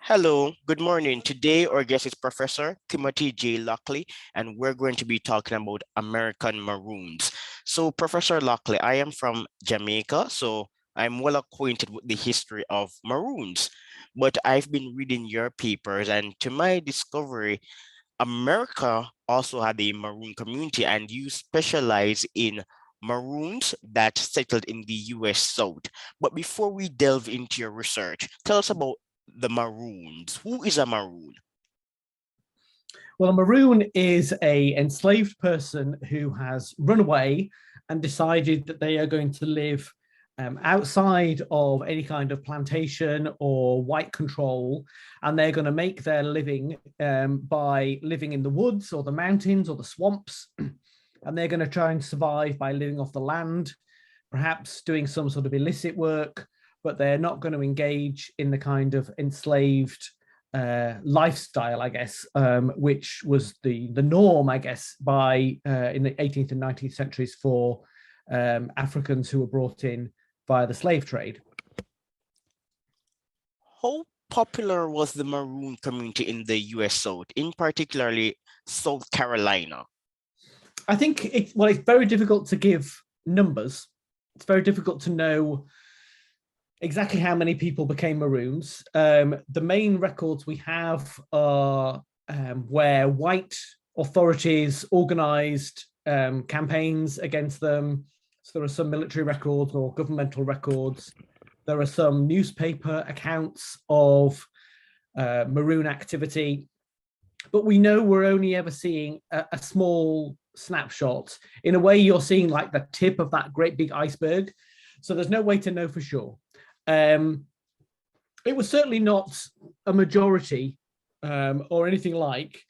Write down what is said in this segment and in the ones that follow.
Hello, good morning. Today, our guest is Professor Timothy J. Lockley, and we're going to be talking about American Maroons. So, Professor Lockley, I am from Jamaica, so I'm well acquainted with the history of Maroons. But I've been reading your papers, and to my discovery, America also had a Maroon community, and you specialize in Maroons that settled in the US South. But before we delve into your research, tell us about the Maroons. Who is a Maroon? Well, a Maroon is a enslaved person who has run away and decided that they are going to live outside of any kind of plantation or white control, and they're going to make their living by living in the woods or the mountains or the swamps, and they're going to try and survive by living off the land, perhaps doing some sort of illicit work, but they're not going to engage in the kind of enslaved lifestyle, I guess, which was the norm, I guess, by in the 18th and 19th centuries for Africans who were brought in via the slave trade. How popular was the Maroon community in the US South, in particularly South Carolina? I think it's very difficult to give numbers. It's very difficult to know exactly how many people became Maroons. The main records we have are where white authorities organized campaigns against them. So there are some military records or governmental records. There are some newspaper accounts of Maroon activity, but we know we're only ever seeing a small snapshot. In a way, you're seeing like the tip of that great big iceberg. So there's no way to know for sure. It was certainly not a majority or anything like,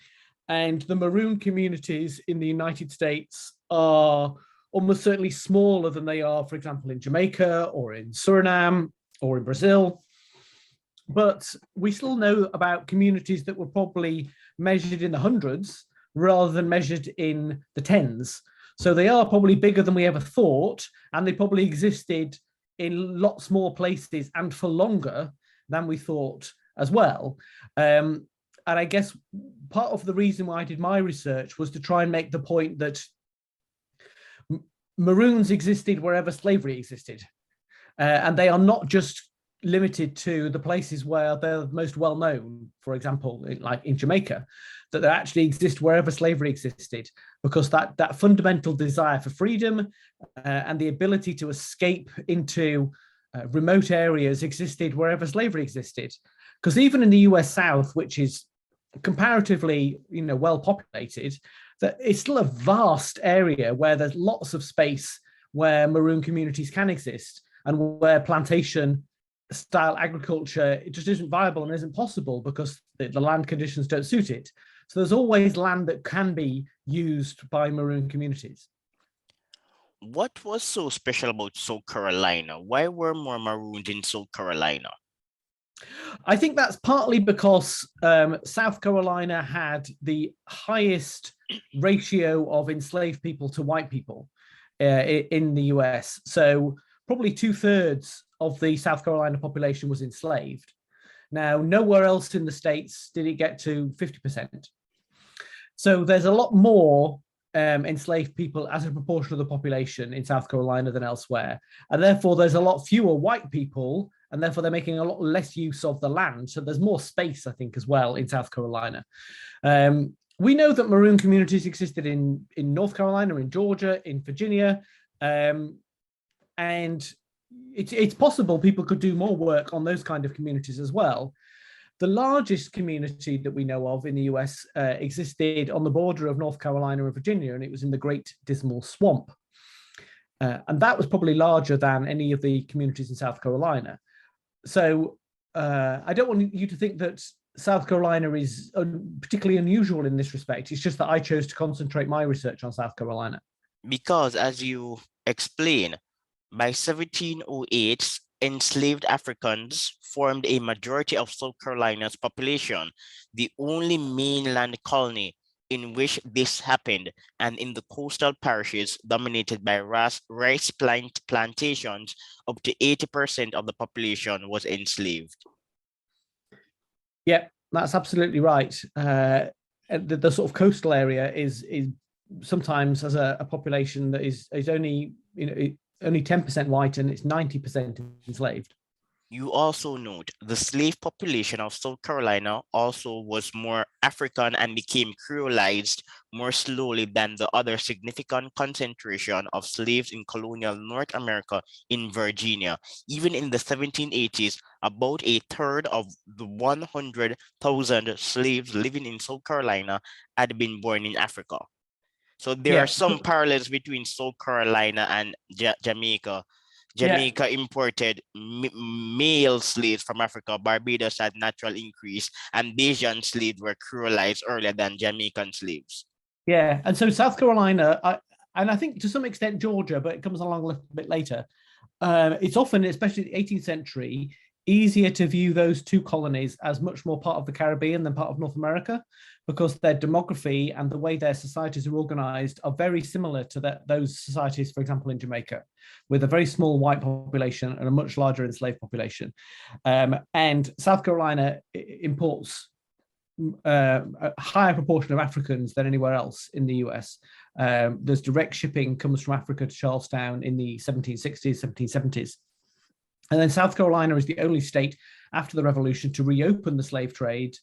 and the Maroon communities in the United States are almost certainly smaller than they are, for example, in Jamaica or in Suriname or in Brazil. But we still know about communities that were probably measured in the hundreds rather than measured in the tens. So they are probably bigger than we ever thought, and they probably existed in lots more places and for longer than we thought as well. And I guess part of the reason why I did my research was to try and make the point that Maroons existed wherever slavery existed. And they are not just limited to the places where they're most well known, for example, like in Jamaica, that they actually exist wherever slavery existed, because that fundamental desire for freedom and the ability to escape into remote areas existed wherever slavery existed. Because even in the US South, which is comparatively, well populated, that it's still a vast area where there's lots of space where Maroon communities can exist, and where plantation style agriculture, it just isn't viable and isn't possible because the land conditions don't suit it. So there's always land that can be used by Maroon communities. What was so special about South Carolina? Why were more Maroons in South Carolina? I think that's partly because South Carolina had the highest ratio of enslaved people to white people in the US. So probably 2/3 of the South Carolina population was enslaved. Now, nowhere else in the States did it get to 50%. So there's a lot more enslaved people as a proportion of the population in South Carolina than elsewhere. And therefore, there's a lot fewer white people, and therefore they're making a lot less use of the land. So there's more space, I think, as well in South Carolina. We know that Maroon communities existed in North Carolina, in Georgia, in Virginia, and it's possible people could do more work on those kind of communities as well. The largest community that we know of in the US existed on the border of North Carolina and Virginia, and it was in the Great Dismal Swamp. And that was probably larger than any of the communities in South Carolina. So I don't want you to think that South Carolina is particularly unusual in this respect. It's just that I chose to concentrate my research on South Carolina. Because, as you explain, by 1708, enslaved Africans formed a majority of South Carolina's population, the only mainland colony in which this happened, and in the coastal parishes dominated by rice plantations, up to 80% of the population was enslaved. Yeah, that's absolutely right. The sort of coastal area is sometimes as a population that is only only 10% white and it's 90% enslaved. You also note the slave population of South Carolina also was more African and became creolized more slowly than the other significant concentration of slaves in colonial North America in Virginia. Even in the 1780s, about a third of the 100,000 slaves living in South Carolina had been born in Africa. So there are Yeah, some parallels between South Carolina and Jamaica. yeah, Jamaica imported male slaves from Africa. Barbados had natural increase, and Bayesian slaves were creolized earlier than Jamaican slaves. yeah. And so South Carolina, and I think to some extent Georgia, but it comes along a little bit later. It's often, especially the 18th century, easier to view those two colonies as much more part of the Caribbean than part of North America, because their demography and the way their societies are organized are very similar to those societies, for example, in Jamaica, with a very small white population and a much larger enslaved population. And South Carolina imports a higher proportion of Africans than anywhere else in the US. There's direct shipping comes from Africa to Charlestown in the 1760s, 1770s. And then South Carolina is the only state after the revolution to reopen the slave trade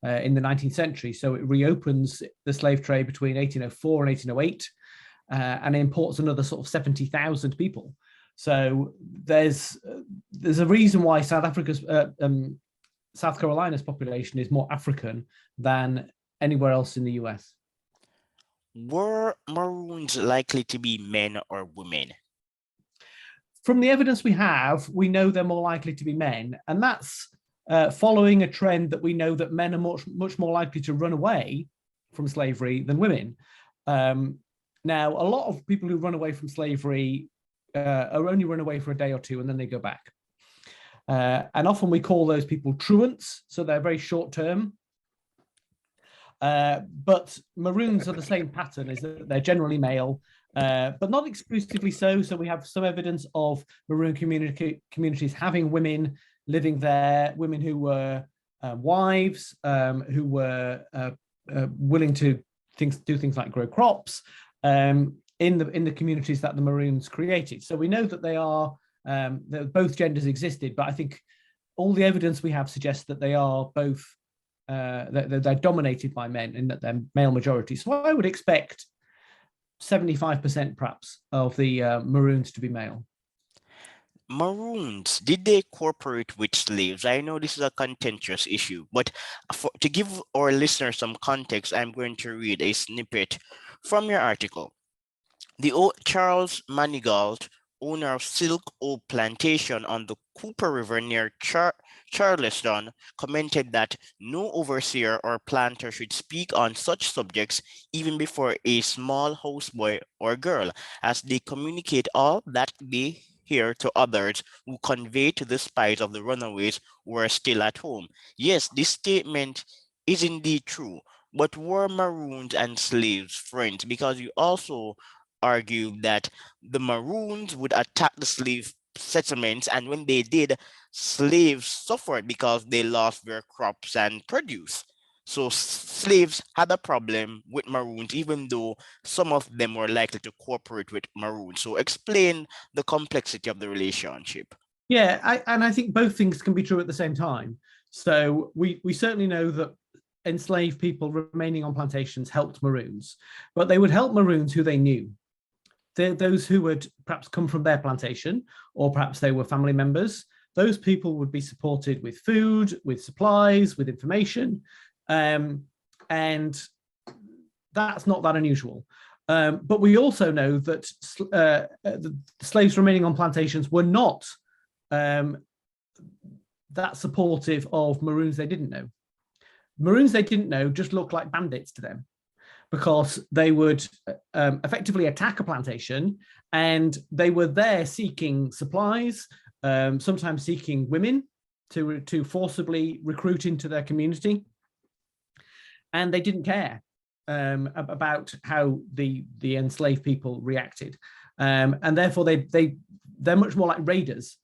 in the 19th century. So it reopens the slave trade between 1804 and 1808 and imports another sort of 70,000 people. So there's a reason why South Carolina's population is more African than anywhere else in the US. Were Maroons likely to be men or women? From the evidence we have, we know they're more likely to be men, and that's following a trend that we know that men are much more likely to run away from slavery than women. Now, a lot of people who run away from slavery are only run away for a day or two and then they go back. And often we call those people truants, so they're very short term. But Maroons are the same pattern, is that they're generally male, but not exclusively so. So we have some evidence of Maroon communities having women living there, women who were wives, who were willing to do things like grow crops in the communities that the Maroons created. So we know that that both genders existed, but I think all the evidence we have suggests that they are both they're dominated by men and that they're male majority. So I would expect 75% perhaps of the Maroons to be male. Maroons, did they cooperate with slaves? I know this is a contentious issue, but to give our listeners some context, I'm going to read a snippet from your article. The Charles Manigault, owner of Silk Oak Plantation on the Cooper River near Charleston, commented that no overseer or planter should speak on such subjects even before a small houseboy or girl, as they communicate all that they hear to others who convey to the spies of the runaways who are still at home. Yes, this statement is indeed true, but were Maroons and slaves friends? Because you also argue that the Maroons would attack the slave settlements, and when they did, slaves suffered because they lost their crops and produce. So slaves had a problem with Maroons, even though some of them were likely to cooperate with Maroons. So explain the complexity of the relationship. Yeah, and I think both things can be true at the same time. So we certainly know that enslaved people remaining on plantations helped Maroons, but they would help Maroons who they knew. Those who would perhaps come from their plantation, or perhaps they were family members, those people would be supported with food, with supplies, with information. And that's not that unusual. But we also know that the slaves remaining on plantations were not that supportive of Maroons they didn't know. Maroons they didn't know just looked like bandits to them, because they would effectively attack a plantation, and they were there seeking supplies, sometimes seeking women to forcibly recruit into their community. And they didn't care about how the enslaved people reacted. And therefore they're much more like raiders.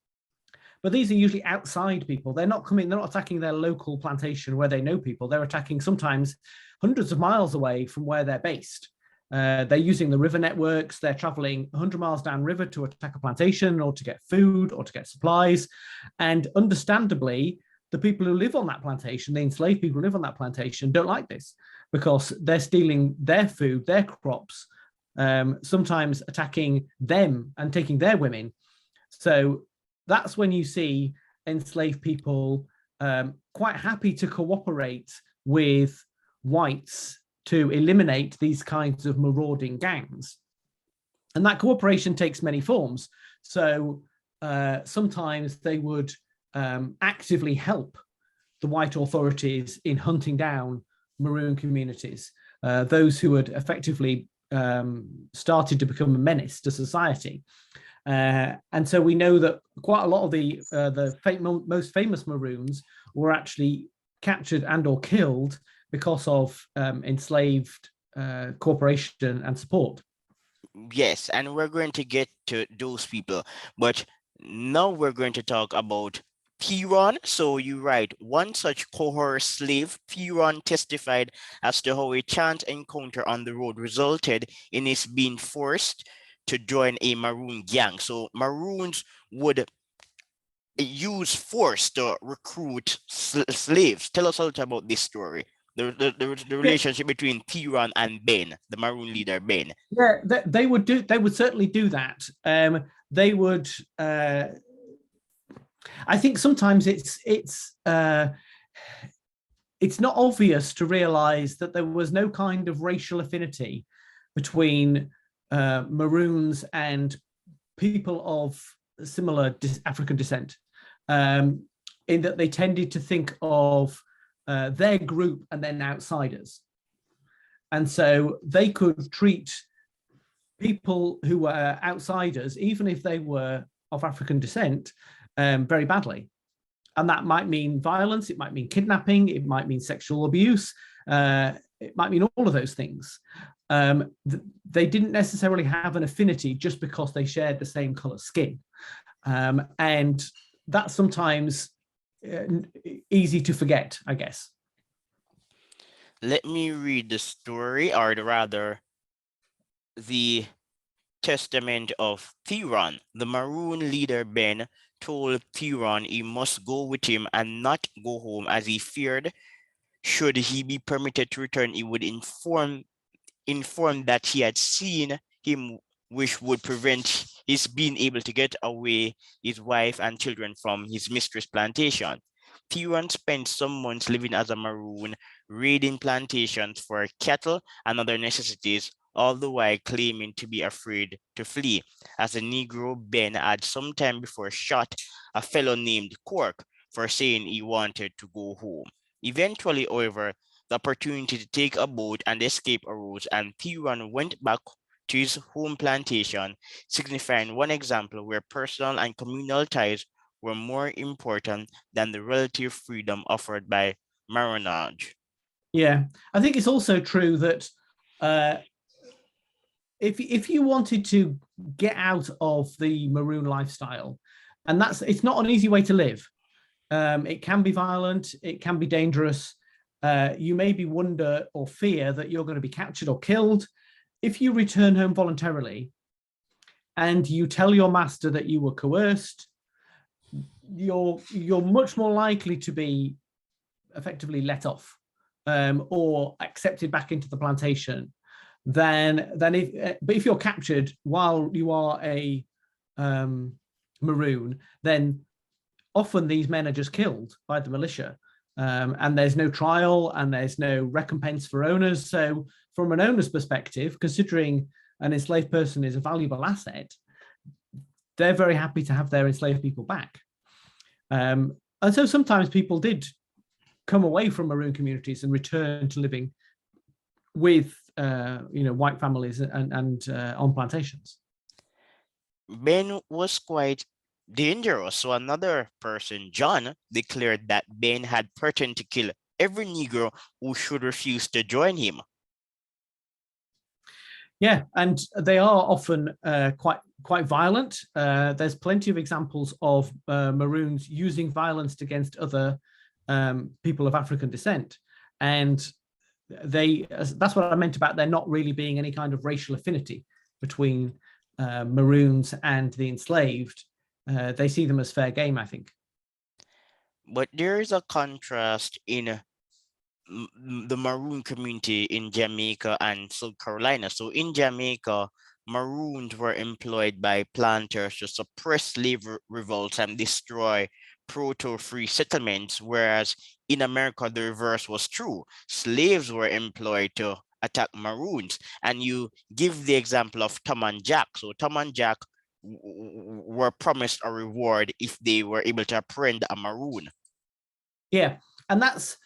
but these are usually outside people. They're not attacking their local plantation where they know people. They're attacking sometimes hundreds of miles away from where they're based. They're using the river networks. They're traveling 100 miles downriver to attack a plantation or to get food or to get supplies. And understandably, the people who live on that plantation, the enslaved people who live on that plantation, don't like this because they're stealing their food, their crops, sometimes attacking them and taking their women. So that's when you see enslaved people quite happy to cooperate with whites to eliminate these kinds of marauding gangs. And that cooperation takes many forms. So sometimes they would actively help the white authorities in hunting down maroon communities, those who had effectively started to become a menace to society. And so we know that quite a lot of the most famous maroons were actually captured and or killed because of enslaved cooperation and support. Yes, and we're going to get to those people, but now we're going to talk about Piron. So you're right, one such coerced slave, Piron, testified as to how a chance encounter on the road resulted in his being forced to join a Maroon gang. So Maroons would use force to recruit slaves. Tell us a little about this story. The Yeah, relationship between Piron and Ben, the Maroon leader Ben. yeah, they would certainly do that. They would. I think sometimes it's not obvious to realize that there was no kind of racial affinity between Maroons and people of similar African descent, in that they tended to think of their group and then outsiders. And so they could treat people who were outsiders, even if they were of African descent, very badly. And that might mean violence, it might mean kidnapping, it might mean sexual abuse, it might mean all of those things. They didn't necessarily have an affinity just because they shared the same color skin. And that's sometimes easy to forget, I guess. Let me read the story, or rather, the testament of Theron. The Maroon leader Ben told Theron he must go with him and not go home, as he feared should he be permitted to return, he would inform that he had seen him, which would prevent his being able to get away his wife and children from his mistress' plantation. Theron spent some months living as a Maroon, raiding plantations for cattle and other necessities, all the while claiming to be afraid to flee. As a Negro, Ben had some time before shot a fellow named Cork for saying he wanted to go home. Eventually, however, the opportunity to take a boat and escape arose, and Theron went back to his home plantation, signifying one example where personal and communal ties were more important than the relative freedom offered by marronage. Yeah, I think it's also true that uh, if you wanted to get out of the Maroon lifestyle, and it's not an easy way to live. It can be violent, it can be dangerous. You maybe wonder or fear that you're going to be captured or killed. If you return home voluntarily and you tell your master that you were coerced, you're much more likely to be effectively let off or accepted back into the plantation than if you're captured while you are a Maroon, then often these men are just killed by the militia. And there's no trial and there's no recompense for owners. So from an owner's perspective, considering an enslaved person is a valuable asset, they're very happy to have their enslaved people back. And so sometimes people did come away from Maroon communities and return to living with white families and on plantations. Ben was quite dangerous, so another person, John, declared that Ben had threatened to kill every Negro who should refuse to join him. Yeah, and they are often quite violent. There's plenty of examples of Maroons using violence against other people of African descent, and that's what I meant about there not really being any kind of racial affinity between Maroons and the enslaved. They see them as fair game, I think. But there is a contrast in the Maroon community in Jamaica and South Carolina. So in Jamaica, Maroons were employed by planters to suppress slave revolts and destroy proto-free settlements, whereas in America, the reverse was true. Slaves were employed to attack Maroons. And you give the example of Tom and Jack. So Tom and Jack were promised a reward if they were able to apprehend a Maroon. Yeah, and that's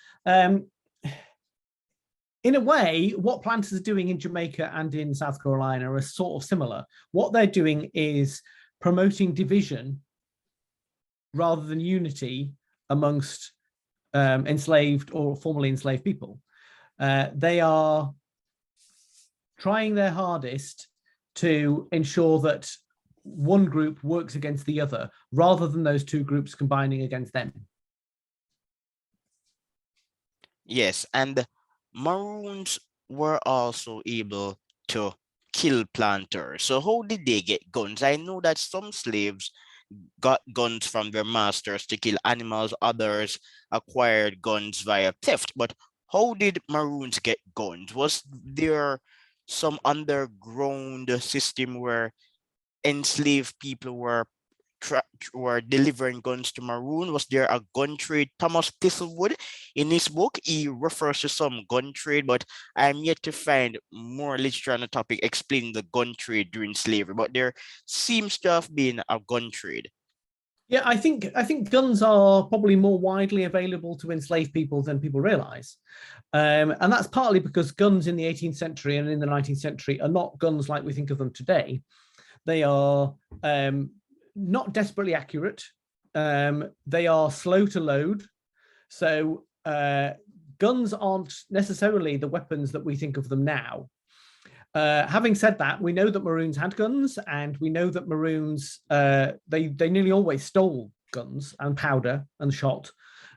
in a way, what planters are doing in Jamaica and in South Carolina are sort of similar. What they're doing is promoting division rather than unity amongst enslaved or formerly enslaved people. They are trying their hardest to ensure that one group works against the other rather than those two groups combining against them. Yes, and Maroons were also able to kill planters. So how did they get guns? I know that some slaves got guns from their masters to kill animals, others acquired guns via theft. But how did Maroons get guns? Was there some underground system where enslaved people were delivering guns to Maroon? Was there a gun trade? Thomas Thistlewood, in his book, he refers to some gun trade, but I'm yet to find more literature on the topic explaining the gun trade during slavery. But there seems to have been a gun trade. Yeah, I think guns are probably more widely available to enslaved people than people realize. And that's partly because guns in the 18th century and in the 19th century are not guns like we think of them today. They are not desperately accurate. They are slow to load. So guns aren't necessarily the weapons that we think of them now. Having said that, we know that Maroons had guns, and we know that Maroons, they nearly always stole guns and powder and shot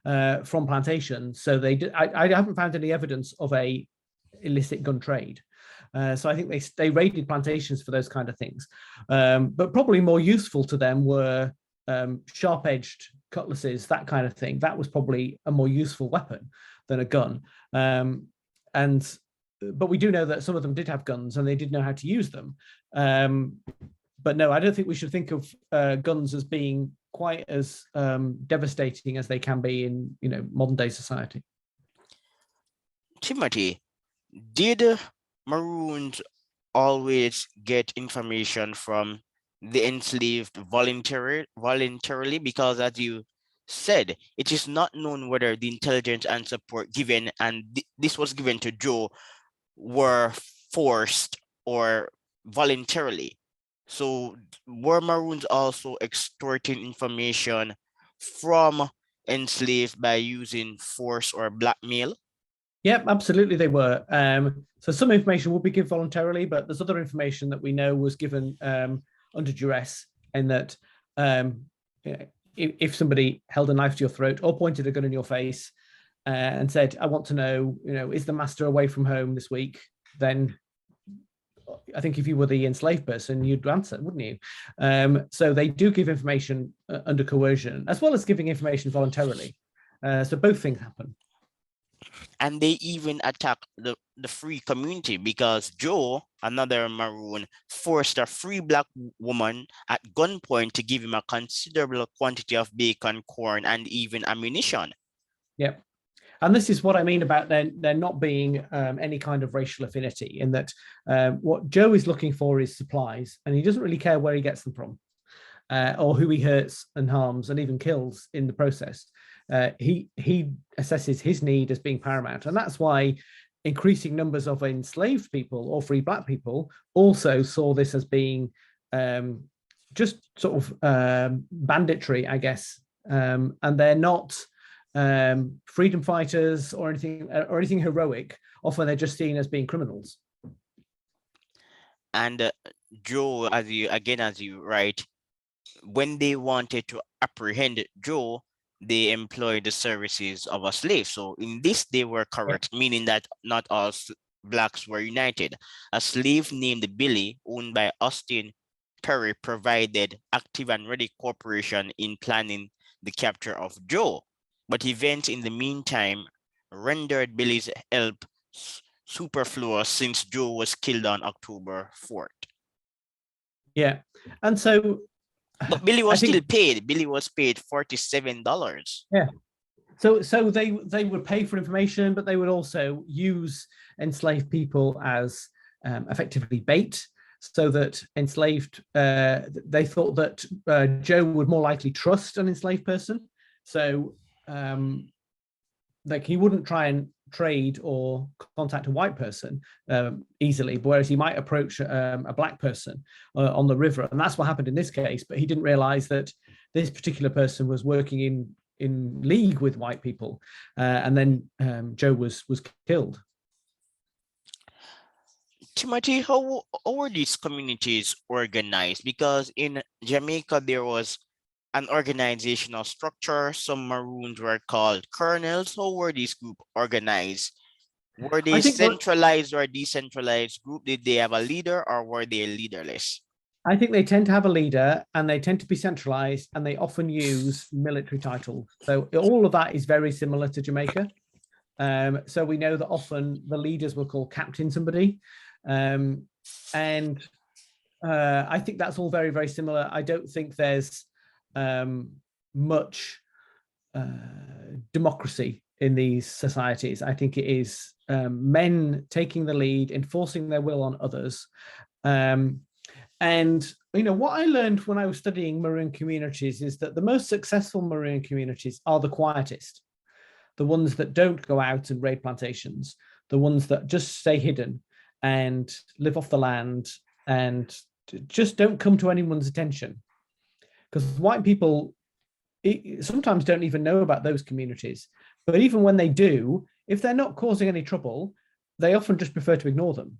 from plantations. So they did, I haven't found any evidence of a illicit gun trade. So I think they raided plantations for those kind of things. But probably more useful to them were sharp-edged cutlasses, that kind of thing. That was probably a more useful weapon than a gun. But we do know that some of them did have guns and they did know how to use them. But no, I don't think we should think of guns as being quite as devastating as they can be in modern day society. Timothy, did Maroons always get information from the enslaved voluntarily? Because as you said, it is not known whether the intelligence and support given, and this was given to Joe, were forced or voluntarily. So were Maroons also extorting information from enslaved by using force or blackmail? Yep, absolutely they were. So some information will be given voluntarily, but there's other information that we know was given under duress, and that if somebody held a knife to your throat or pointed a gun in your face and said, I want to know, is the master away from home this week? Then I think if you were the enslaved person, you'd answer, wouldn't you? So they do give information under coercion, as well as giving information voluntarily. So both things happen. And they even attack the free community, because Joe, another Maroon, forced a free black woman at gunpoint to give him a considerable quantity of bacon, corn, and even ammunition. Yep. And this is what I mean about there not being any kind of racial affinity, in that what Joe is looking for is supplies, and he doesn't really care where he gets them from or who he hurts and harms and even kills in the process. He assesses his need as being paramount, and that's why increasing numbers of enslaved people or free black people also saw this as being just sort of banditry, I guess, and they're not freedom fighters or anything heroic. Often they're just seen as being criminals. And Joe, as you write, when they wanted to apprehend Joe, they employed the services of a slave. So in this, they were Yeah. correct, meaning that not all blacks were united. A slave named Billy, owned by Austin Perry, provided active and ready cooperation in planning the capture of Joe. But events in the meantime rendered Billy's help superfluous since Joe was killed on October 4th. Yeah. And so But Billy I was still think, paid. Billy was paid $47. yeah. So they would pay for information, but they would also use enslaved people as effectively bait, so that enslaved they thought that Joe would more likely trust an enslaved person. So like he wouldn't try and trade or contact a white person easily, whereas he might approach a black person on the river, and that's what happened in this case. But he didn't realize that this particular person was working in league with white people, and then Joe was killed. Timothy, how were these communities organized? Because in Jamaica, there was an organizational structure. Some Maroons were called colonels. How were these groups organized? Were they I think what centralized or decentralized group? Did they have a leader or were they leaderless? I think they tend to have a leader, and they tend to be centralized, and they often use military titles. So all of that is very similar to Jamaica. So we know that often the leaders will call captain somebody, and I think that's all very, very similar. I don't think there's much democracy in these societies. I think it is men taking the lead, enforcing their will on others. And what I learned when I was studying Maroon communities is that the most successful Maroon communities are the quietest, the ones that don't go out and raid plantations, the ones that just stay hidden and live off the land and just don't come to anyone's attention. Because white people sometimes don't even know about those communities. But even when they do, if they're not causing any trouble, they often just prefer to ignore them.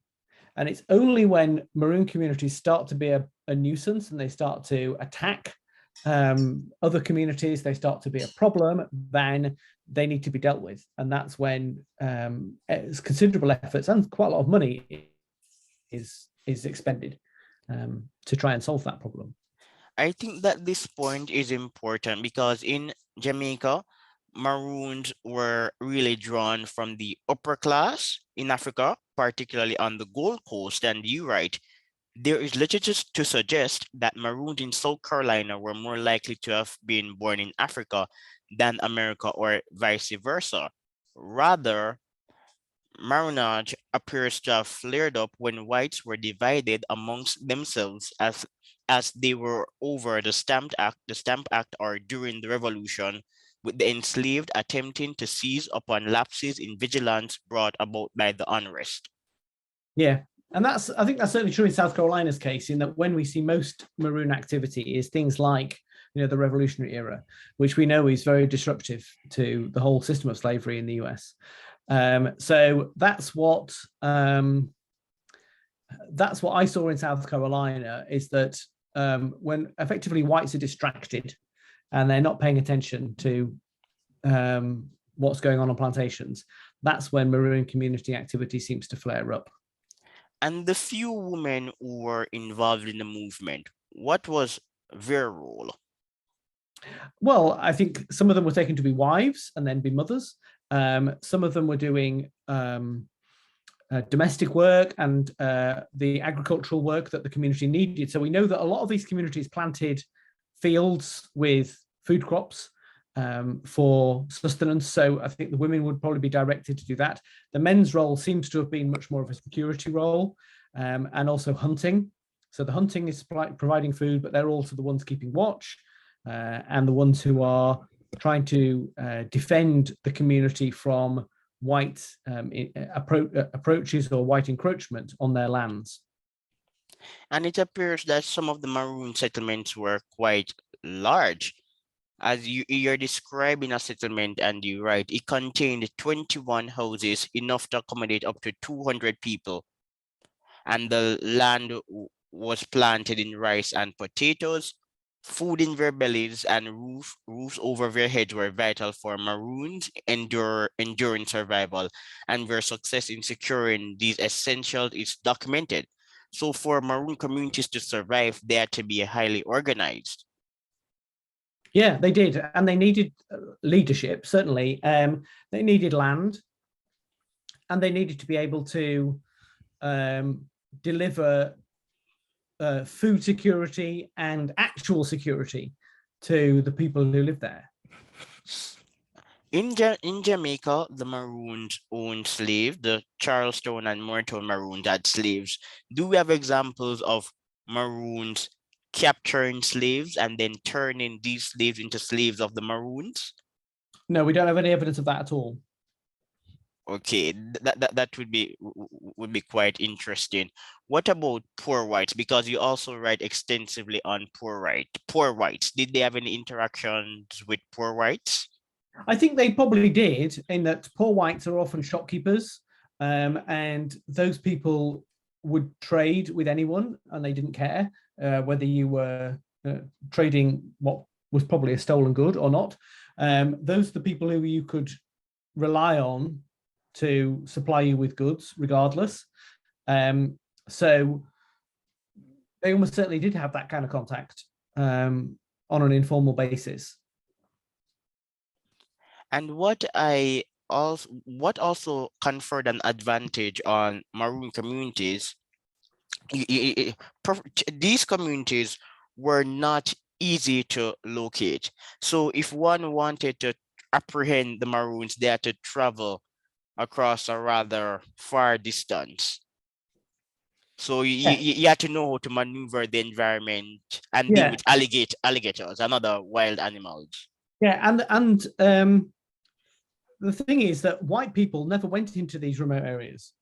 And it's only when Maroon communities start to be a nuisance and they start to attack other communities, they start to be a problem, then they need to be dealt with. And that's when considerable efforts and quite a lot of money is expended to try and solve that problem. I think that this point is important because in Jamaica, Maroons were really drawn from the upper class in Africa, particularly on the Gold Coast. And you're right, there is literature to suggest that Maroons in South Carolina were more likely to have been born in Africa than America or vice versa. Rather, Maronage appears to have flared up when whites were divided amongst themselves as they were over the Stamp Act, or during the Revolution, with the enslaved attempting to seize upon lapses in vigilance brought about by the unrest. Yeah, and I think that's certainly true in South Carolina's case, in that when we see most Maroon activity is things like the Revolutionary era, which we know is very disruptive to the whole system of slavery in the US. So that's what I saw in South Carolina, is that when effectively whites are distracted and they're not paying attention to what's going on plantations, that's when Maroon community activity seems to flare up. And the few women who were involved in the movement, what was their role? Well, I think some of them were taken to be wives and then be mothers. Some of them were doing domestic work and the agricultural work that the community needed. So we know that a lot of these communities planted fields with food crops for sustenance. So I think the women would probably be directed to do that. The men's role seems to have been much more of a security role, and also hunting. So the hunting is providing food, but they're also the ones keeping watch and the ones who are trying to defend the community from white approaches or white encroachment on their lands. And it appears that some of the Maroon settlements were quite large. As you're describing a settlement, and you write, it contained 21 houses, enough to accommodate up to 200 people. and the land was planted in rice and potatoes. Food in their bellies and roofs over their heads were vital for Maroons' enduring survival, and their success in securing these essentials is documented. So for Maroon communities to survive, they had to be highly organized. Yeah, they did, and they needed leadership. Certainly, they needed land, and they needed to be able to deliver food security and actual security to the people who live there. In Jamaica, the Maroons owned slaves. The Charleston and Moreton Maroons had slaves. Do we have examples of Maroons capturing slaves and then turning these slaves into slaves of the Maroons? No, we don't have any evidence of that at all. Okay, that would be quite interesting. What about poor whites? Because you also write extensively on poor whites. Did they have any interactions with poor whites? I think they probably did, in that poor whites are often shopkeepers, and those people would trade with anyone, and they didn't care whether you were trading what was probably a stolen good or not. Those are the people who you could rely on to supply you with goods, regardless. So they almost certainly did have that kind of contact on an informal basis. And what also conferred an advantage on Maroon communities, these communities were not easy to locate. So if one wanted to apprehend the Maroons, they had to travel across a rather far distance. So Yeah, you had to know how to maneuver the environment and deal yeah, with alligators and other wild animals. yeah, and the thing is that white people never went into these remote areas.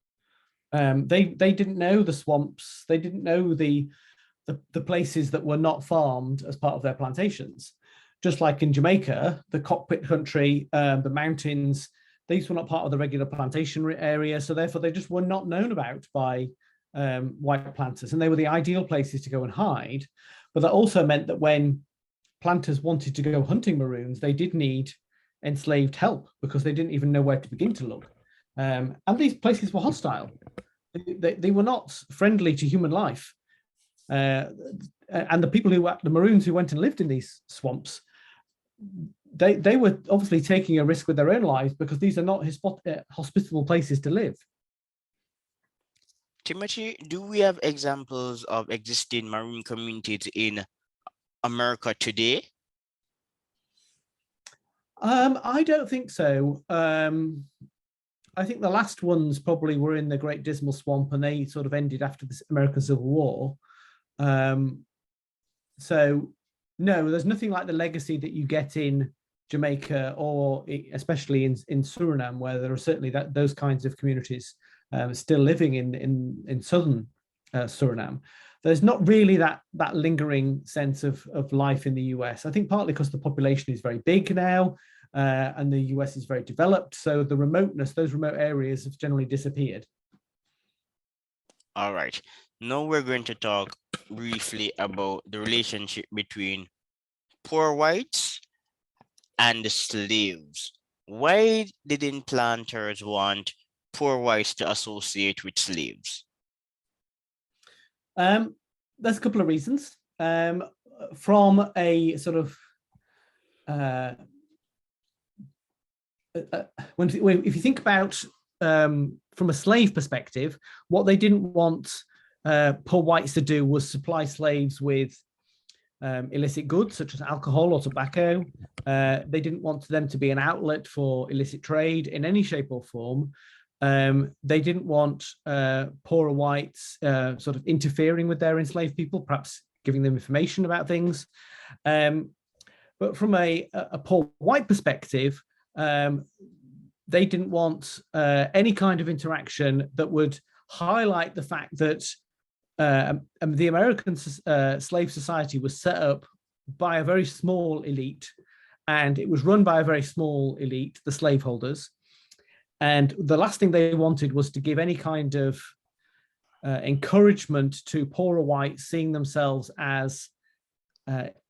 They didn't know the swamps. They didn't know the places that were not farmed as part of their plantations. Just like in Jamaica, the cockpit country, the mountains, these were not part of the regular plantation area. So therefore, they just were not known about by white planters, and they were the ideal places to go and hide. But that also meant that when planters wanted to go hunting maroons, they did need enslaved help because they didn't even know where to begin to look. And these places were hostile. They were not friendly to human life. And the people the Maroons who went and lived in these swamps, they were obviously taking a risk with their own lives because these are not hospitable places to live. Timothy, do we have examples of existing Maroon communities in America today? I don't think so. I think the last ones probably were in the Great Dismal Swamp, and they sort of ended after the American Civil War. So no, there's nothing like the legacy that you get in Jamaica or especially in Suriname, where there are certainly those kinds of communities still living in southern Suriname. There's not really that lingering sense of life in the US. I think partly because the population is very big now, and the US is very developed. So the remoteness, those remote areas have generally disappeared. All right. Now we're going to talk briefly about the relationship between poor whites and the slaves. Why didn't planters want poor whites to associate with slaves? There's a couple of reasons. From a sort of if you think about from a slave perspective, what they didn't want poor whites to do was supply slaves with illicit goods such as alcohol or tobacco. They didn't want them to be an outlet for illicit trade in any shape or form. They didn't want poorer whites sort of interfering with their enslaved people, perhaps giving them information about things. But from a poor white perspective, they didn't want any kind of interaction that would highlight the fact that the American slave society was set up by a very small elite, and it was run by a very small elite, the slaveholders. And the last thing they wanted was to give any kind of encouragement to poorer whites seeing themselves as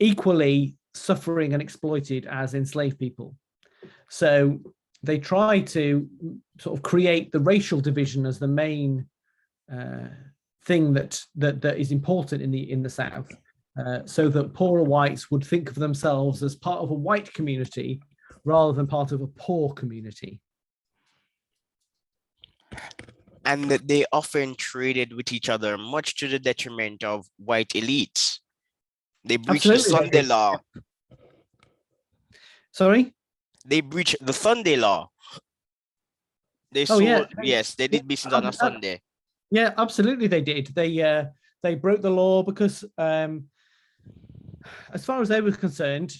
equally suffering and exploited as enslaved people. So they try to sort of create the racial division as the main thing that is important in the South, so that poorer whites would think of themselves as part of a white community rather than part of a poor community. And that they often traded with each other, much to the detriment of white elites. They breached the Sunday law. Sorry? They breached the Sunday law. They sold, yes, they did business on a Sunday. Yeah, absolutely they did. They broke the law because as far as they were concerned,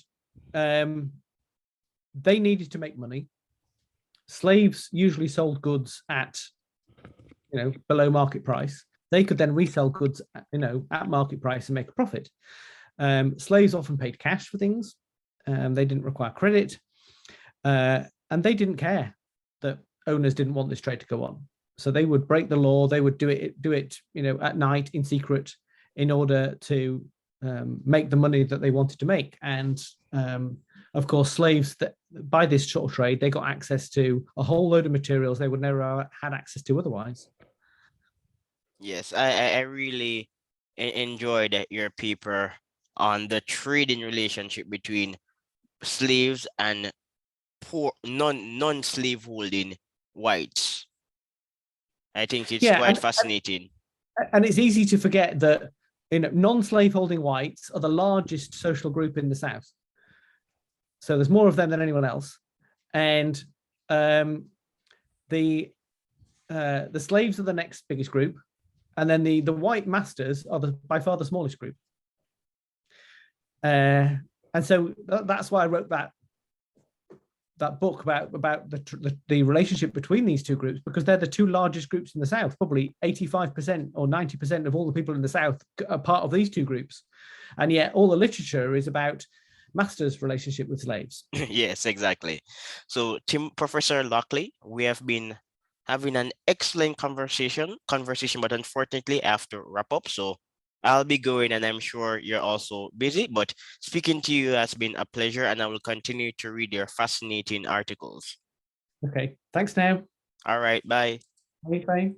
they needed to make money. Slaves usually sold goods at, below market price. They could then resell goods, at market price and make a profit. Slaves often paid cash for things. They didn't require credit, and they didn't care that owners didn't want this trade to go on. So they would break the law. They would do it, at night in secret in order to make the money that they wanted to make. And of course, slaves that by this sort of trade, they got access to a whole load of materials they would never have had access to otherwise. Yes, I really enjoyed your paper on the trading relationship between slaves and poor non-slave holding whites. I think it's quite fascinating. And it's easy to forget that non-slave holding whites are the largest social group in the South. So there's more of them than anyone else. And the slaves are the next biggest group. And then the white masters are by far the smallest group. And so that's why I wrote that book about the relationship between these two groups, because they're the two largest groups in the South. Probably 85% or 90% of all the people in the South are part of these two groups. And yet all the literature is about masters' relationship with slaves. Yes, exactly. So Professor Lockley, we have been having an excellent conversation, but unfortunately I have to wrap up. So I'll be going, and I'm sure you're also busy, but speaking to you has been a pleasure, and I will continue to read your fascinating articles. Okay, thanks now. All right, bye. Bye.